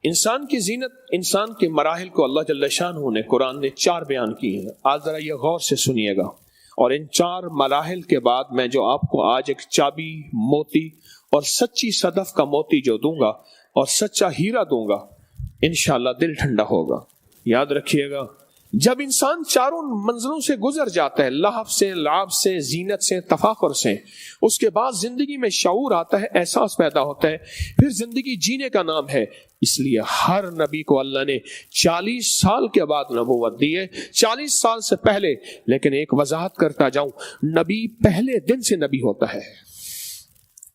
انسان کی زینت، انسان کے مراحل کو اللہ جل شانہ نے قرآن نے 4 بیان کی ہیں. آج ذرا یہ غور سے سنیے گا، اور ان 4 مراحل کے بعد میں جو آپ کو آج ایک چابی، موتی اور سچی صدف کا موتی جو دوں گا اور سچا ہیرا دوں گا، انشاءاللہ دل ٹھنڈا ہوگا. یاد رکھیے گا، جب انسان 4 منزلوں سے گزر جاتا ہے، لہو سے، لعب سے، زینت سے، تفاخر سے، اس کے بعد زندگی میں شعور آتا ہے، احساس پیدا ہوتا ہے، پھر زندگی جینے کا نام ہے. اس لیے ہر نبی کو اللہ نے 40 سال کے بعد نبوت دی ہے، 40 سال سے پہلے. لیکن ایک وضاحت کرتا جاؤں، نبی پہلے دن سے نبی ہوتا ہے،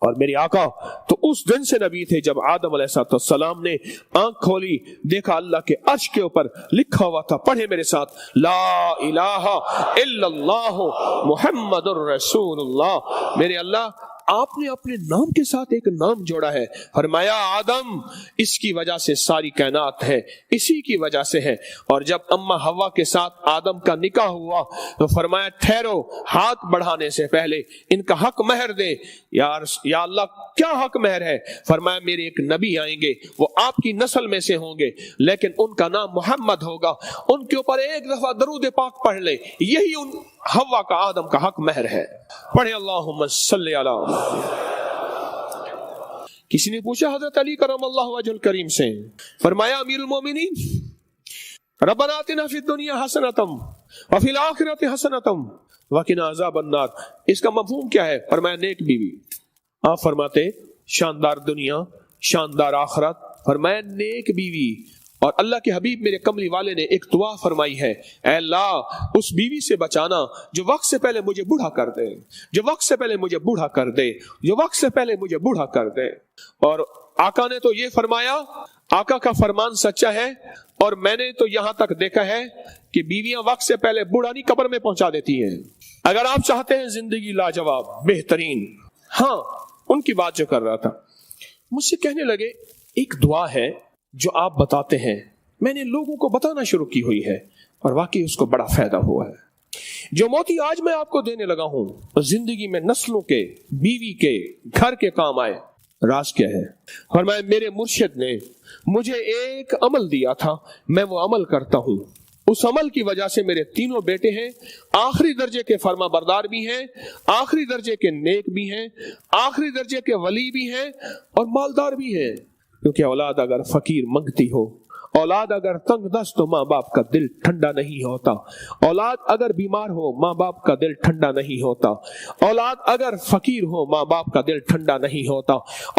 اور میری آقا تو اس دن سے نبی تھے جب آدم علیہ السلام نے آنکھ کھولی، دیکھا اللہ کے عرش کے اوپر لکھا ہوا تھا، پڑھے میرے ساتھ، لا الہ الا اللہ محمد الرسول اللہ. میرے اللہ آپ نے اپنے نام کے ساتھ ایک نام جوڑا ہے، فرمایا آدم اس کی وجہ سے ساری کائنات ہے، اسی کی وجہ سے ہے. اور جب اما حوا کے ساتھ آدم کا نکاح ہوا تو فرمایا ٹھہرو، ہاتھ بڑھانے سے پہلے ان کا حق مہر دے. یا اللہ کیا حق مہر ہے؟ فرمایا میرے ایک نبی آئیں گے، وہ آپ کی نسل میں سے ہوں گے، لیکن ان کا نام محمد ہوگا، ان کے اوپر ایک دفعہ درود پاک پڑھ لے، یہی ان حوا کا آدم کا حق مہر ہے. پڑھے اللہم صلی علی. کسی نے پوچھا حضرت علی کرم اللہ وجہ الکریم سے، فرمایا امیر المومنین ربنا آتنا فی الدنیا حسنۃ وفی الآخرۃ حسنۃ وقنا عذاب النار. اس کا مفہوم کیا ہے؟ فرمایا نیک بیوی. آپ فرماتے شاندار دنیا، شاندار آخرت، فرمایا نیک بیوی. اور اللہ کے حبیب میرے کملی والے نے ایک دعا فرمائی ہے، اے اللہ اس بیوی سے بچانا جو وقت سے پہلے مجھے بوڑھا کر دے، جو وقت سے پہلے مجھے بوڑھا کر دے، جو وقت سے پہلے مجھے بوڑھا کر دے. اور آقا نے تو یہ فرمایا، آقا کا فرمان سچا ہے، اور میں نے تو یہاں تک دیکھا ہے کہ بیویاں وقت سے پہلے بوڑھا نہیں قبر میں پہنچا دیتی ہیں. اگر آپ چاہتے ہیں زندگی لاجواب، بہترین، ہاں ان کی بات جو کر رہا تھا، مجھ سے کہنے لگے ایک دعا ہے جو آپ بتاتے ہیں، میں نے لوگوں کو بتانا شروع کی ہوئی ہے اور واقعی اس کو بڑا فائدہ ہوا ہے. جو موتی آج میں آپ کو دینے لگا ہوں زندگی میں نسلوں کے، بیوی کے، گھر کے کام آئے. راز کیا ہے؟ فرمایا میرے مرشد نے مجھے ایک عمل دیا تھا، میں وہ عمل کرتا ہوں، اس عمل کی وجہ سے میرے 3 بیٹے ہیں، آخری درجے کے فرما بردار بھی ہیں، آخری درجے کے نیک بھی ہیں، آخری درجے کے ولی بھی ہیں، اور مالدار بھی ہیں. کیونکہ اولاد اگر فقیر منگتی ہو، اولاد اگر تنگ دست تو ماں باپ کا دل ٹھنڈا نہیں ہوتا، اولاد اگر بیمار ہو ماں باپ کا دل ٹھنڈا نہیں ہوتا، اولاد اگر فقیر ہو ماں باپ کا دل ٹھنڈا نہیں ہوتا،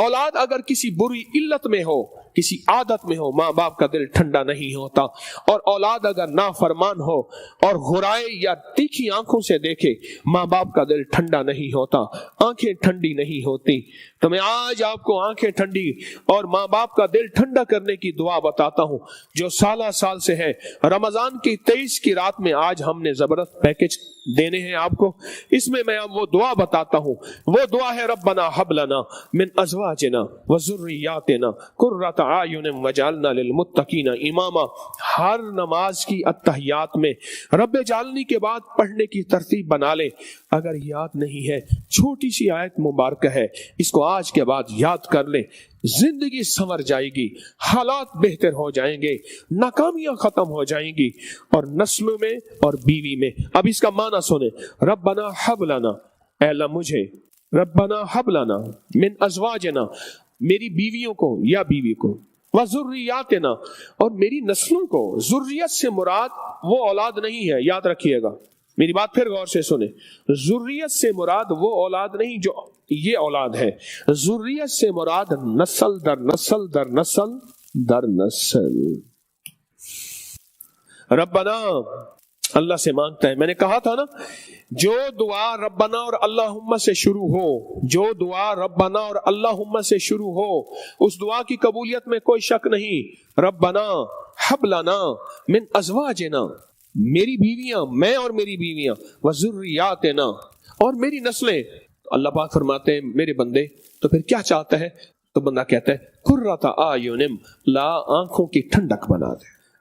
اولاد اگر کسی بری علت میں ہو، کسی عادت میں ہو، ماں باپ کا دل ٹھنڈا نہیں ہوتا. اور اولاد اگر نافرمان ہو اور غرائے یا تیکھی آنکھوں سے دیکھے، ماں باپ کا دل ٹھنڈا نہیں ہوتا، آنکھیں ٹھنڈی نہیں ہوتی. تو میں آج آپ کو آنکھیں ٹھنڈی اور ماں باپ کا دل ٹھنڈا کرنے کی دعا بتاتا ہوں جو سالہ سال سے ہے. رمضان کی 23 کی رات میں آج ہم نے زبردست پیکج دینے ہیں آپ کو. اس میں میں وہ دعا بتاتا ہوں، وہ دعا ہے ربنا حب لنا من ازواجنا وذریاتنا قرۃ اعین وجعلنا للمتقین اماما. ہر نماز کی اتحیات میں رب جعلنی کے بعد پڑھنے کی ترتیب بنا لیں. اگر یاد نہیں ہے، چھوٹی سی آیت مبارکہ ہے، اس کو آج کے بعد یاد کر لیں، زندگی سنور جائے گی، حالات بہتر ہو جائیں گے، ناکامیاں ختم ہو جائیں گی، اور نسلوں میں اور بیوی میں. اب اس کا معنی سنیں، ربنا حب لنا، اے اللہ مجھے، ربنا حب لنا من ازواجنا، میری بیویوں کو یا بیوی کو، وذریاتنا، اور میری نسلوں کو. ذریت سے مراد وہ اولاد نہیں ہے، یاد رکھیے گا، میری بات پھر غور سے سنیں. ذریت سے مراد وہ اولاد نہیں جو یہ اولاد ہے، ذریت سے مراد نسل در نسل در نسل در نسل. ربنا اللہ سے مانگتا ہے. میں نے کہا تھا نا، جو دعا ربنا اور اللہم سے شروع ہو، جو دعا ربنا اور اللہم سے شروع ہو، اس دعا کی قبولیت میں کوئی شک نہیں. ربنا حب لنا من ازواجنا، میری بیویاں، میں اور میری بیویاں، وذریاتنا، اور میری نسلیں. اللہ پاک فرماتے ہیں میرے بندے تو پھر کیا چاہتا ہے؟ تو بندہ کہتا ہے قرۃ اعین، لا آنکھوں کی ٹھنڈک بنا دے.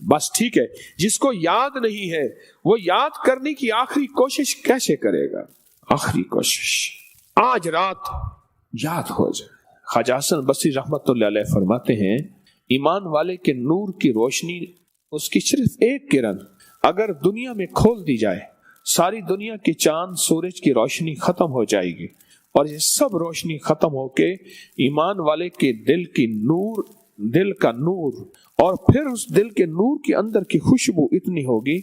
بس ٹھیک ہے، جس کو یاد نہیں ہے وہ یاد کرنے کی آخری کوشش کیسے کرے گا؟ آخری کوشش آج رات یاد ہو جائے۔ خواجہ حسن بصری رحمت اللہ علیہ فرماتے ہیں ایمان والے کے نور کی روشنی، اس کی صرف ایک کرن اگر دنیا میں کھول دی جائے، ساری دنیا کی چاند سورج کی روشنی ختم ہو جائے گی، اور یہ سب روشنی ختم ہو کے ایمان والے کے دل کا نور، اور پھر اس دل کے نور کے اندر کی خوشبو اتنی ہوگی،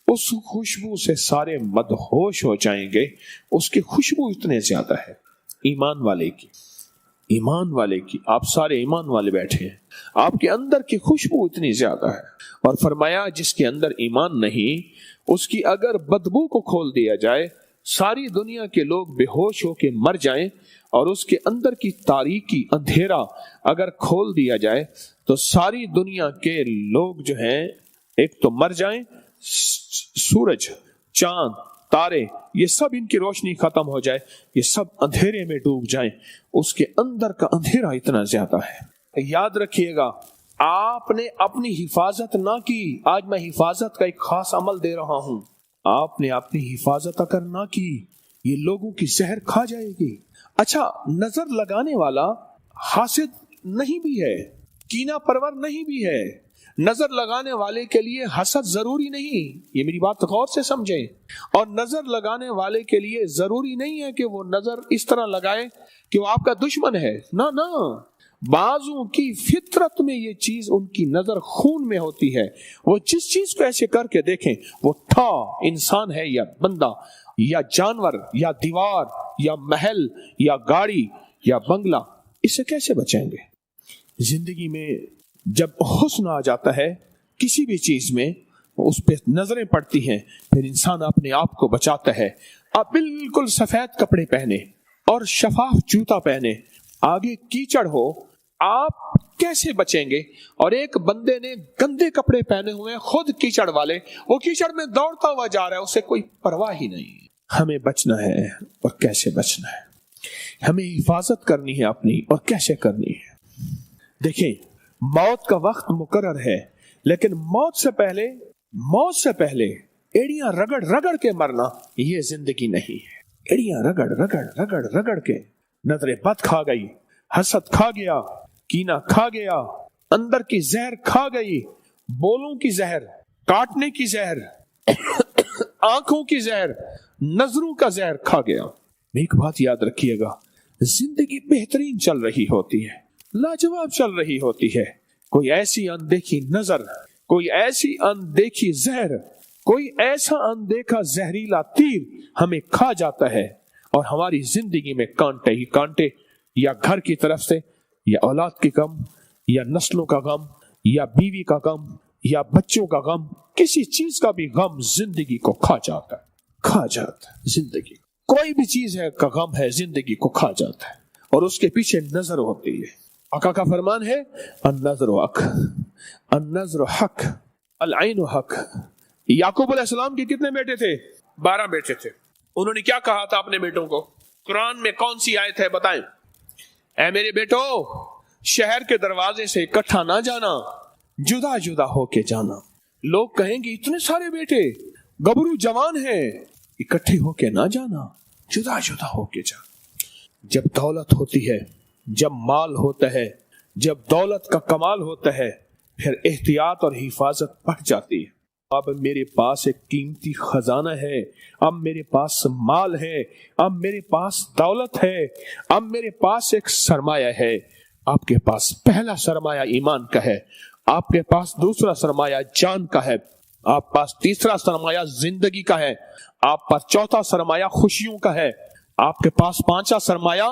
اس خوشبو سے سارے مدہوش ہو جائیں گے۔ اس کی خوشبو اتنے زیادہ ہے ایمان والے کی، آپ سارے ایمان والے بیٹھے ہیں، آپ کے اندر کی خوشبو اتنی زیادہ ہے۔ اور فرمایا جس کے اندر ایمان نہیں، اس کی اگر بدبو کو کھول دیا جائے، ساری دنیا کے لوگ بے ہوش ہو کے مر جائیں، اور اس کے اندر کی تاریکی اندھیرا اگر کھول دیا جائے تو ساری دنیا کے لوگ جو ہیں ایک تو مر جائیں، سورج، چاند، تارے، یہ سب ان کی روشنی ختم ہو جائے، یہ سب اندھیرے میں ڈوب جائیں۔ اس کے اندر کا اندھیرا اتنا زیادہ ہے۔ یاد رکھیے گا، آپ نے اپنی حفاظت نہ کی، آج میں حفاظت کا ایک خاص عمل دے رہا ہوں، آپ نے اپنی حفاظت اگر نہ کی، یہ لوگوں کی زہر کھا جائے گی۔ اچھا، نظر لگانے والا حاسد نہیں بھی ہے، کینہ پرور نہیں بھی ہے، نظر لگانے والے کے لیے حسد ضروری نہیں، یہ میری بات غور سے سمجھیں، اور نظر لگانے والے کے لیے ضروری نہیں ہے کہ وہ نظر اس طرح لگائے کہ وہ آپ کا دشمن ہے، نہ، بعضوں کی فطرت میں یہ چیز، ان کی نظر خون میں ہوتی ہے، وہ جس چیز کو ایسے کر کے دیکھیں، وہ تھا انسان ہے یا بندہ یا جانور یا دیوار یا محل یا گاڑی یا بنگلہ، اس سے کیسے بچیں گے؟ زندگی میں جب حسن آ جاتا ہے کسی بھی چیز میں، اس پہ نظریں پڑتی ہیں، پھر انسان اپنے آپ کو بچاتا ہے۔ آپ بالکل سفید کپڑے پہنے اور شفاف جوتا پہنے، آگے کیچڑ ہو، آپ کیسے بچیں گے؟ اور ایک بندے نے گندے کپڑے پہنے ہوئے، خود کیچڑ والے، وہ کیچڑ میں دوڑتا ہوا جا رہا ہے، اسے کوئی پرواہ ہی نہیں۔ ہمیں بچنا ہے، اور کیسے بچنا ہے؟ ہمیں حفاظت کرنی ہے اپنی، اور کیسے کرنی ہے؟ دیکھیں، موت کا وقت مقرر ہے، لیکن موت سے پہلے ایڑیاں رگڑ کے مرنا یہ زندگی نہیں ہے۔ ایڑیاں رگڑ کے، نظر بد کھا گئی، حسد کھا گیا، کینہ کھا گیا، اندر کی زہر کھا گئی، بولوں کی زہر، کاٹنے کی زہر، آنکھوں کی زہر، نظروں کا زہر کھا گیا۔ ایک بات یاد رکھیے گا، زندگی بہترین چل رہی ہوتی ہے، لاجواب چل رہی ہوتی ہے، کوئی ایسی اندیکھی نظر، کوئی ایسی اندیکھی زہر، کوئی ایسا اندیکھا زہریلا تیر ہمیں کھا جاتا ہے، اور ہماری زندگی میں کانٹے ہی کانٹے، یا گھر کی طرف سے، یا اولاد کی غم، یا نسلوں کا غم، یا بیوی کا غم، یا بچوں کا غم، کسی چیز کا بھی غم زندگی کو کھا جاتا ہے۔ زندگی کوئی بھی چیز ہے کا غم ہے، زندگی کو کھا جاتا ہے، اور اس کے پیچھے نظر ہوتی ہے۔ آقا کا فرمان ہے النظر حق، العین حق۔ یعقوب علیہ السلام کے کتنے بیٹے تھے؟ 12 بیٹے تھے۔ انہوں نے کیا کہا تھا اپنے بیٹوں کو؟ قرآن میں کون سی آیت ہے بتائیں؟ اے میرے بیٹو، شہر کے دروازے سے اکٹھا نہ جانا، جدا جدا ہو کے جانا۔ لوگ کہیں گے اتنے سارے بیٹے، گبرو جوان ہیں، اکٹھے ہو کے نہ جانا، جدا جدا ہو کے جانا۔ جب دولت ہوتی ہے، جب مال ہوتا ہے، جب دولت کا کمال ہوتا ہے، پھر احتیاط اور حفاظت بڑھ جاتی ہے۔ اب میرے پاس ایک قیمتی خزانہ ہے، اب میرے پاس مال ہے، اب میرے پاس دولت ہے، اب میرے پاس ایک سرمایہ ہے۔ آپ کے پاس پہلا سرمایہ ایمان کا ہے، آپ کے پاس دوسرا سرمایہ جان کا ہے، آپ پاس تیسرا سرمایہ زندگی کا ہے، آپ پاس چوتھا سرمایہ خوشیوں کا ہے، آپ کے پاس پانچواں سرمایہ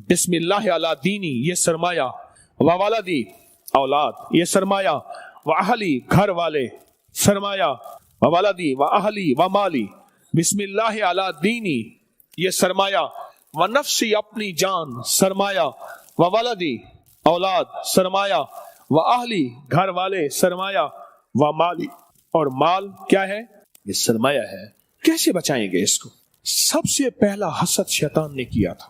بسم اللہ علی دینی، یہ سرمایہ، وولدی اولاد، یہ سرمایہ، واہلی گھر والے، سرمایہ، وولدی واہلی ومالی، بسم اللہ علی دینی، یہ سرمایہ، ونفسی اپنی جان، سرمایہ، وولدی اولاد، سرمایہ، واہلی گھر والے، سرمایہ، ومالی، اور مال کیا ہے؟ یہ سرمایہ ہے۔ کیسے بچائیں گے اس کو؟ سب سے پہلا حسد شیطان نے کیا تھا۔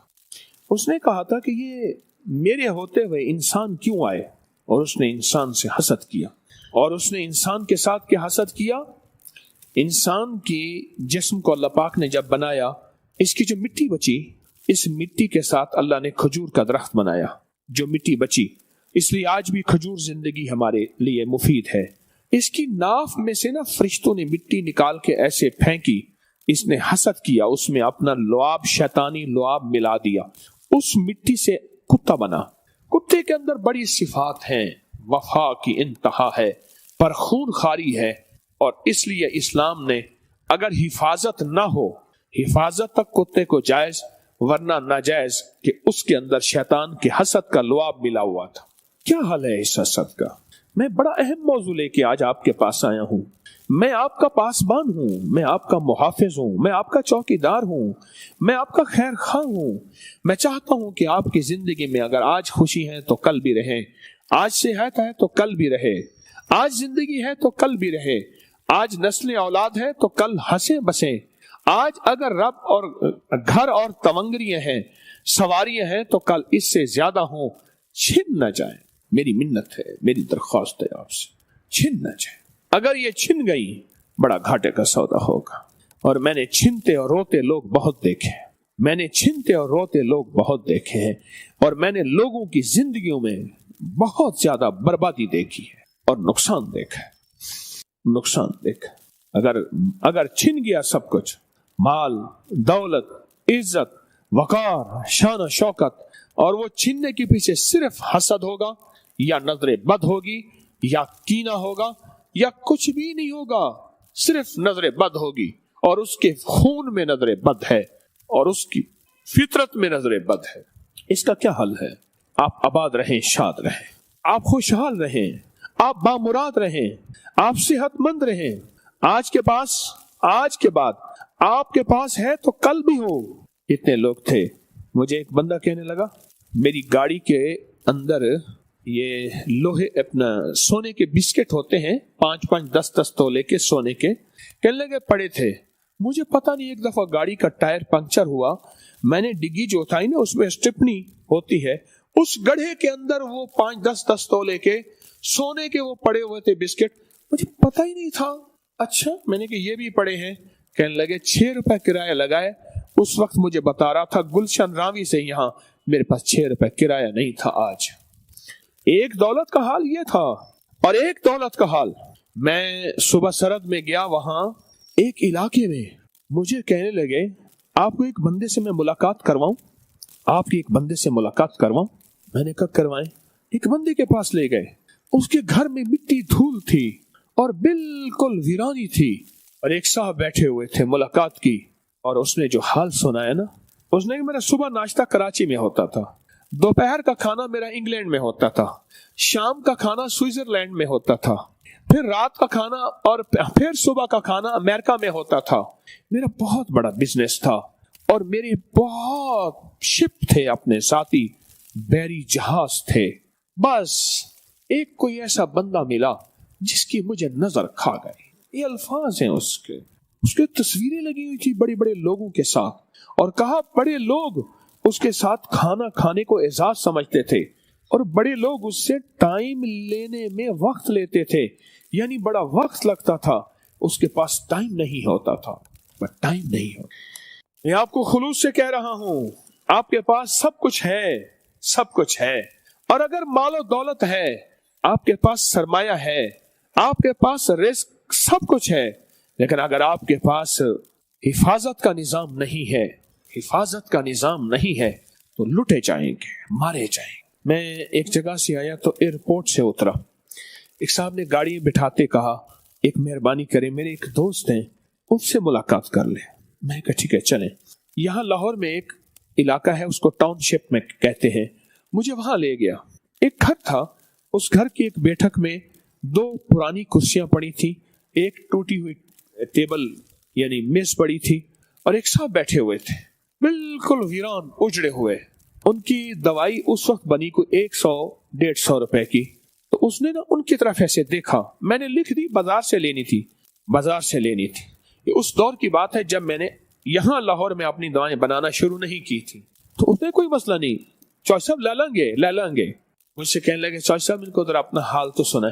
اس نے کہا تھا کہ یہ میرے ہوتے ہوئے انسان کیوں آئے، اور اس نے انسان سے حسد کیا۔ اور اس نے انسان کے ساتھ کیا حسد کیا؟ انسان کی جسم کو اللہ پاک نے جب بنایا، اس کی جو مٹی بچی، اس مٹی کے ساتھ اللہ نے کھجور کا درخت بنایا، جو مٹی بچی، اس لیے آج بھی کھجور زندگی ہمارے لیے مفید ہے۔ اس کی ناف میں سے نا فرشتوں نے مٹی نکال کے ایسے پھینکی، اس نے حسد کیا، اس میں اپنا لعاب، شیطانی لعاب ملا دیا، اس مٹی سے کتا بنا۔ کتے کے اندر بڑی صفات ہیں، وفا کی انتہا ہے، پر خون خاری ہے، اور اس لیے اسلام نے اگر حفاظت نہ ہو، حفاظت تک کتے کو جائز، ورنہ ناجائز کہ اس کے اندر شیطان کے حسد کا لعاب ملا ہوا تھا۔ کیا حل ہے اس حسد کا؟ میں بڑا اہم موضوع لے کے آج آپ کے پاس آیا ہوں۔ میں آپ کا پاسبان ہوں، میں آپ کا محافظ ہوں، میں آپ کا چوکیدار ہوں، میں آپ کا خیر خواہ ہوں۔ میں چاہتا ہوں کہ آپ کی زندگی میں اگر آج خوشی ہے تو کل بھی رہے، آج صحت ہے تو کل بھی رہے، آج زندگی ہے تو کل بھی رہے، آج نسل اولاد ہے تو کل ہنسیں بسیں، آج اگر رب اور گھر اور تمنگریاں ہیں، سواریاں ہیں، تو کل اس سے زیادہ ہوں، چھن نہ جائیں۔ میری منت ہے، میری درخواست ہے آپ سے، چھن نہ جائیں۔ اگر یہ چھن گئی بڑا گھاٹے کا سودا ہوگا۔ اور میں نے چھنتے اور روتے لوگ بہت دیکھے، میں نے چھنتے اور روتے لوگ بہت دیکھے ہیں، اور میں نے لوگوں کی زندگیوں میں بہت زیادہ بربادی دیکھی ہے اور نقصان دیکھا ہے، نقصان دیکھا۔ اگر چھن گیا سب کچھ، مال، دولت، عزت، وقار، شان و شوکت، اور وہ چھننے کے پیچھے صرف حسد ہوگا، یا نظر بد ہوگی، یا کینہ ہوگا، یا کچھ بھی نہیں ہوگا، صرف نظر بد ہوگی، اور اس کے خون میں نظر بد ہے، اور اس کی فطرت میں نظر بد ہے۔ اس کا کیا حل ہے؟ آپ آباد رہیں، شاد رہیں، آپ خوشحال رہیں، آپ بامراد رہیں، آپ صحت مند رہیں۔ آج کے بعد آپ کے پاس ہے تو کل بھی ہو۔ اتنے لوگ تھے، مجھے ایک بندہ کہنے لگا، میری گاڑی کے اندر یہ لوہے اپنا سونے کے بسکٹ ہوتے ہیں، 5-5 10-10 تولے کے سونے کے، کہنے لگے پڑے تھے۔ مجھے پتا نہیں، ایک دفعہ گاڑی کا ٹائر پنکچر ہوا، میں نے ڈگی جو اٹھائی نا، اس میں اسٹپنی ہوتی ہے، اس گڑھے کے اندر وہ 5-10 تولے کے سونے کے وہ پڑے ہوئے تھے بسکٹ، مجھے پتا ہی نہیں تھا۔ اچھا، میں نے کہ یہ بھی پڑے ہیں؟ کہنے لگے 6 روپے کرایہ لگائے۔ اس وقت مجھے بتا رہا تھا گلشن راوی سے یہاں میرے پاس 6 روپے کرایہ نہیں تھا۔ آج ایک دولت کا حال یہ تھا، اور ایک دولت کا حال، میں صبح سرد میں گیا، وہاں ایک علاقے میں مجھے کہنے لگے آپ کو ایک بندے سے میں ملاقات کرواؤں، آپ کی ایک بندے سے ملاقات کرواؤں۔ میں نے کہا کروائیں۔ ایک بندے کے پاس لے گئے، اس کے گھر میں مٹی دھول تھی اور بالکل ویرانی تھی، اور ایک صاحب بیٹھے ہوئے تھے، ملاقات کی، اور اس نے جو حال سنایا نا، اس نے کہ میرا صبح ناشتہ کراچی میں ہوتا تھا، دوپہر کا کھانا میرا انگلینڈ میں ہوتا تھا، شام کا کھانا سوئٹزرلینڈ میں ہوتا تھا، پھر رات کا کھانا اور پھر صبح کا کھانا امریکہ میں ہوتا تھا۔ میرا بہت بڑا بزنس تھا، اور میرے بہت شپ تھے، اپنے ساتھی بحری جہاز تھے۔ بس ایک کوئی ایسا بندہ ملا جس کی مجھے نظر کھا گئی۔ یہ الفاظ ہیں اس کے تصویریں لگی ہوئی تھی بڑے بڑے لوگوں کے ساتھ، اور کہا بڑے لوگ اس کے ساتھ کھانا کھانے کو اعزاز سمجھتے تھے، اور بڑے لوگ اس سے ٹائم لینے میں وقت لیتے تھے، یعنی بڑا وقت لگتا تھا، اس کے پاس ٹائم نہیں ہوتا تھا، بس ٹائم نہیں ہوتا۔ میں آپ کو خلوص سے کہہ رہا ہوں، آپ کے پاس سب کچھ ہے، سب کچھ ہے، اور اگر مال و دولت ہے، آپ کے پاس سرمایہ ہے، آپ کے پاس رزق، سب کچھ ہے، لیکن اگر آپ کے پاس حفاظت کا نظام نہیں ہے، حفاظت کا نظام نہیں ہے، تو لٹے جائیں گے، مارے جائیں گے۔ میں ایک جگہ سے آیا تو ایئرپورٹ سے اترا، ایک صاحب نے گاڑی بٹھاتے کہا ایک مہربانی کریں، میرے ایک دوست ہیں، ان سے ملاقات کر لیں۔ میں کہا ٹھیک ہے چلیں۔ یہاں لاہور میں ایک علاقہ ہے، اس کو ٹاؤن شپ میں کہتے ہیں، مجھے وہاں لے گیا۔ ایک گھر تھا، اس گھر کی ایک بیٹھک میں 2 پرانی کرسیاں پڑی تھی، ایک ٹوٹی ہوئی ٹیبل یعنی میز پڑی تھی، اور ایک صاحب بیٹھے ہوئے تھے، بالکل ویران، اجڑے ہوئے۔ ان کی دوائی اس وقت بنی کوئی 100-150 روپے کی، تو اس نے نا ان کی طرف ایسے دیکھا، میں نے لکھ دی بازار سے لینی تھی، بازار سے لینی تھی۔ یہ اس دور کی بات ہے جب میں نے یہاں لاہور میں اپنی دوائیں بنانا شروع نہیں کی تھی۔ تو اس نے کوئی مسئلہ نہیں، چوائس صاحب لے لیں گے۔ مجھ سے کہنے لگے چوائس صاحب ان کو ذرا اپنا حال تو سنیں۔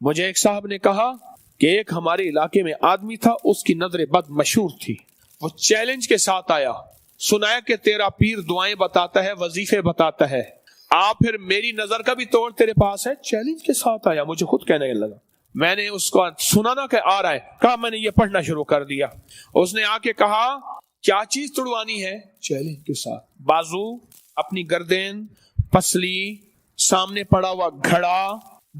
مجھے ایک صاحب نے کہا کہ ایک ہمارے علاقے میں آدمی تھا، اس کی نظر بد مشہور تھی، وہ چیلنج کے ساتھ آیا، سنایا کہ تیرا پیر دعائیں بتاتا ہے، وظیفے بتاتا ہے، پھر میری نظر کا بھی توڑ تیرے پاس ہے۔ چیلنج کے ساتھ آیا، مجھے خود کہنے لگا، میں نے اس کو سنا نا کہ آ رہا ہے، کہا میں نے یہ پڑھنا شروع کر دیا۔ اس نے آ کے کہا کیا چیز توڑوانی ہے؟ چیلنج کے ساتھ، بازو، اپنی گردن، پسلی، سامنے پڑا ہوا گھڑا،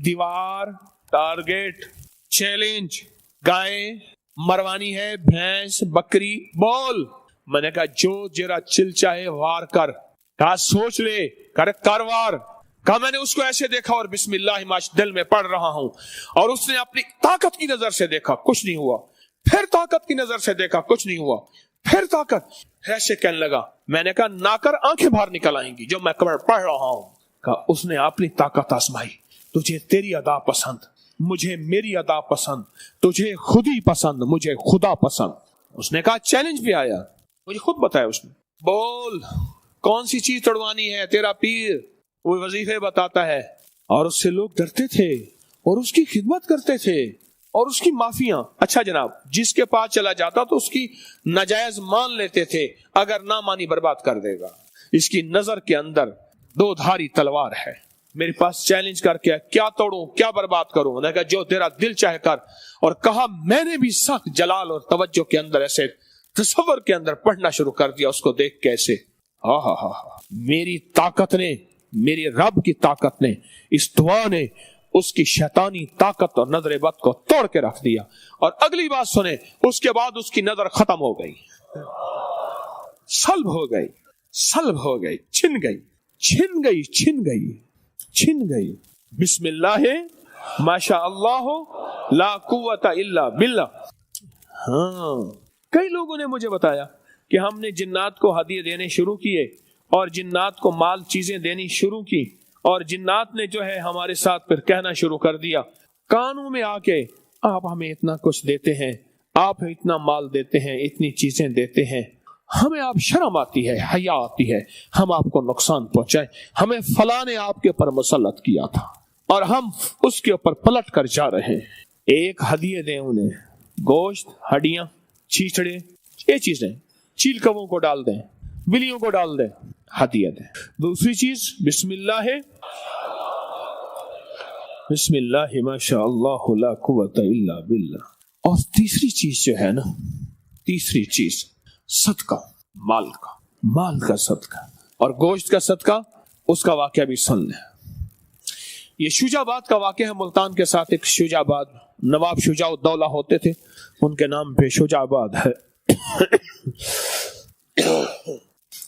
دیوار، ٹارگیٹ، چیلنج، گائے مروانی ہے، بھینس، بکری، بول۔ میں نے کہا جو جرا چل چاہے وار کر، کہا سوچ لے، کر وار۔ کہا میں نے اس کو ایسے دیکھا اور بسم اللہ ماش دل میں پڑھ رہا ہوں، اور اس نے اپنی طاقت کی نظر سے دیکھا، کچھ نہیں ہوا، پھر طاقت کی نظر سے دیکھا، کچھ نہیں ہوا، پھر طاقت، ایسے کہنے لگا۔ میں نے کہا نہ کر، آنکھیں باہر نکل آئیں گی جو میں پڑھ رہا ہوں۔ کہا اس نے اپنی طاقت آزمائی، تجھے تیری ادا پسند، مجھے میری ادا پسند، تجھے خود ہی پسند، مجھے خدا پسند۔ اس نے کہا چیلنج بھی آیا، مجھے خود بتایا اس نے، بول کون سی چیز توڑوانی ہے؟ تیرا پیر وہ وظیفے بتاتا ہے، اور اس سے لوگ ڈرتے تھے اور اس کی خدمت کرتے تھے اور اس کی معافیاں۔ اچھا جناب، جس کے پاس چلا جاتا تو اس کی ناجائز مان لیتے تھے، اگر نہ مانی برباد کر دے گا۔ اس کی نظر کے اندر دو دھاری تلوار ہے۔ میرے پاس چیلنج کر کے کیا توڑوں، کیا برباد کروں؟ میں نے کہا جو تیرا دل چاہے کر، اور کہا میں نے بھی سخت جلال اور توجہ کے اندر ایسے تصور کے اندر پڑھنا شروع کر دیا اس کو دیکھ کیسے، میری طاقت نے، میری رب کی طاقت نے، اس دعا نے اس کی شیطانی طاقت اور نظر بد کو توڑ کے رکھ دیا۔ اور اگلی بات سنیں، اس کے بعد اس کی نظر ختم ہو گئی، سلب ہو گئی، سلب ہو گئی، چھن گئی، چھن گئی، چھن گئی، چھن گئی۔ بسم اللہ ماشاء اللہ لا قوت الا باللہ۔ کئی لوگوں نے مجھے بتایا کہ ہم نے جنات کو ہدیے دینے شروع کیے اور جنات کو مال چیزیں دینی شروع کی، اور جنات نے جو ہے ہمارے ساتھ پھر کہنا شروع کر دیا کانوں میں آ کے، آپ ہمیں اتنا کچھ دیتے ہیں، آپ اتنا مال دیتے ہیں، اتنی چیزیں دیتے ہیں، ہمیں آپ شرم آتی ہے، حیا آتی ہے، ہم آپ کو نقصان پہنچائے، ہمیں فلاں نے آپ کے اوپر مسلط کیا تھا اور ہم اس کے اوپر پلٹ کر جا رہے ہیں۔ ایک ہدیے دیں انہیں، گوشت، ہڈیاں، چھیچڑے، یہ چیزیں، چیل کبوں کو ڈال دیں، بلیوں کو ڈال دیں، ہدیہ دیں۔ دوسری چیز بسم اللہ، بسم اللہ ما شاء اللہ لا قوت الا باللہ۔ اور تیسری چیز جو ہے نا، تیسری چیز صدقہ، مال کا صدقہ اور گوشت کا صدقہ۔ اس کا واقعہ بھی سن لیں۔ یہ شجاع آباد کا واقعہ ہے، ملتان کے ساتھ ایک شجاع آباد، نواب شجاع الدولہ ہوتے تھے، ان کے نام پہ شجاع آباد ہے۔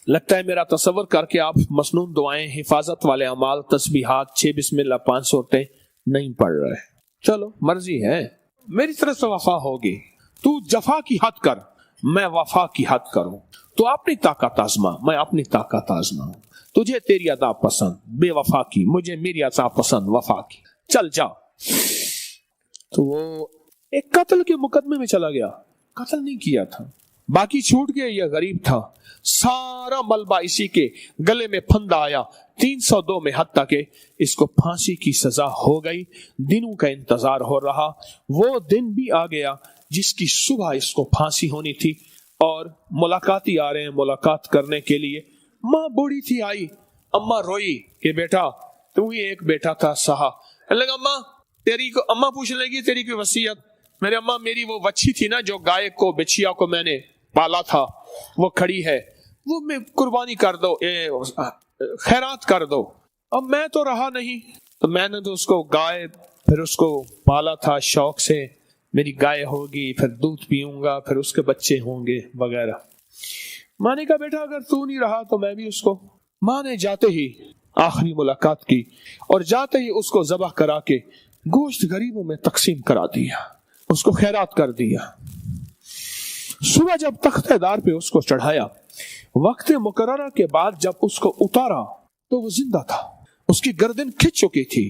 لگتا ہے میرا تصور کر کے آپ مسنون دعائیں، حفاظت والے اعمال، تسبیحات، 6 بسم اللہ 500 ہوتے نہیں پڑھ رہے۔ چلو مرضی ہے، میری طرف سے وفا ہوگی۔ تو جفا کی حد کر، میں وفا کی حد کروں۔ تو اپنی طاقت آزما، میں اپنی طاقت آزماؤں۔ تجھے تیری ادا پسند بے وفا کی، مجھے میری ادا پسند وفا کی، چل جا۔ تو وہ ایک قتل کے مقدمے میں چلا گیا، قتل نہیں کیا تھا، باقی چھوٹ گیا، یہ غریب تھا، سارا ملبہ اسی کے گلے میں پھندا آیا 302 میں، حتیٰ کہ اس کو پھانسی کی سزا ہو گئی۔ دنوں کا انتظار ہو رہا، وہ دن بھی آ گیا جس کی صبح اس کو پھانسی ہونی تھی، اور ملاقاتی آ رہے ہیں ملاقات کرنے کے لیے۔ ماں بوڑھی تھی، آئی، اماں روئی کہ بیٹا تو ہی ایک بیٹا تھا سہا۔ لگا اماں تیری کو، اماں پوچھنے لگی تیری کوئی وصیت؟ میرے اماں، میری وہ وچھی تھی نا جو گائے کو، بچیا کو میں نے پالا تھا، وہ کھڑی ہے، وہ میں قربانی کر دو، خیرات کر دو۔ اب میں تو رہا نہیں، تو میں نے تو اس کو گائے، پھر اس کو پالا تھا شوق سے، میری گائے ہوگی، پھر دودھ پیوں گا، پھر اس کے بچے ہوں گے وغیرہ۔ ماں نے کہا بیٹا اگر تو نہیں رہا تو میں بھی اس کو۔ ماں نے جاتے ہی آخری ملاقات کی، اور جاتے ہی اس کو ذبح کرا کے گوشت غریبوں میں تقسیم کرا دیا، اس کو خیرات کر دیا۔ صبح جب تختہ دار پہ اس کو چڑھایا، وقت مقررہ کے بعد جب اس کو اتارا تو وہ زندہ تھا، اس کی گردن کھچ چکی تھی۔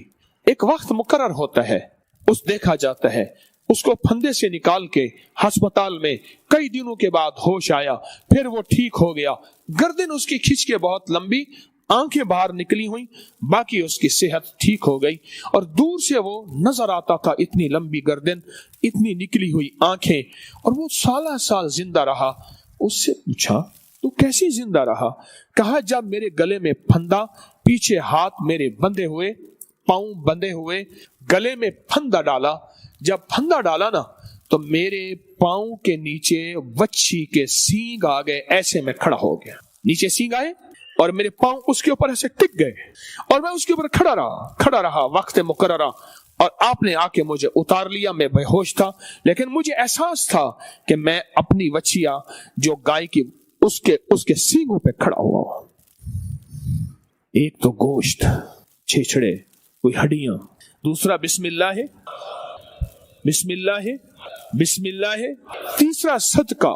ایک وقت مقرر ہوتا ہے، اس دیکھا جاتا ہے، اس کو پھندے سے نکال کے ہسپتال میں کئی دنوں کے بعد ہوش آیا، پھر وہ ٹھیک ہو گیا۔ گردن اس کی کھچ کے بہت لمبی، آنکھیں باہر نکلی ہوئی، باقی اس کی صحت ٹھیک ہو گئی، اور دور سے وہ نظر آتا تھا، اتنی لمبی گردن، اتنی نکلی ہوئی آنکھیں، اور وہ سالہ سال زندہ رہا۔ اس سے پوچھا تو کیسے زندہ رہا؟ کہا جب میرے گلے میں پھندا، پیچھے ہاتھ میرے بندھے ہوئے، پاؤں بندھے ہوئے، گلے میں پھندا ڈالا، جب پھندا ڈالا نا تو میرے پاؤں کے نیچے وچھی کے سینگ آ گئے، ایسے میں کھڑا ہو گیا، نیچے سینگ آئے اور میرے پاؤں اس کے اوپر ایسے ٹک گئے، اور میں اس کے اوپر کھڑا رہا وقت مقررہ، اور آپ نے آ کے مجھے اتار لیا۔ میں بے ہوش تھا، لیکن مجھے احساس تھا کہ میں اپنی وچھیا جو گائے کی اس کے سینگوں پہ کھڑا ہوا ہوں۔ ایک تو گوشت، چھچڑے، کوئی ہڈیاں، دوسرا بسم اللہ ہے، بسم اللہ ہے، بسم اللہ ہے، تیسرا صدقہ،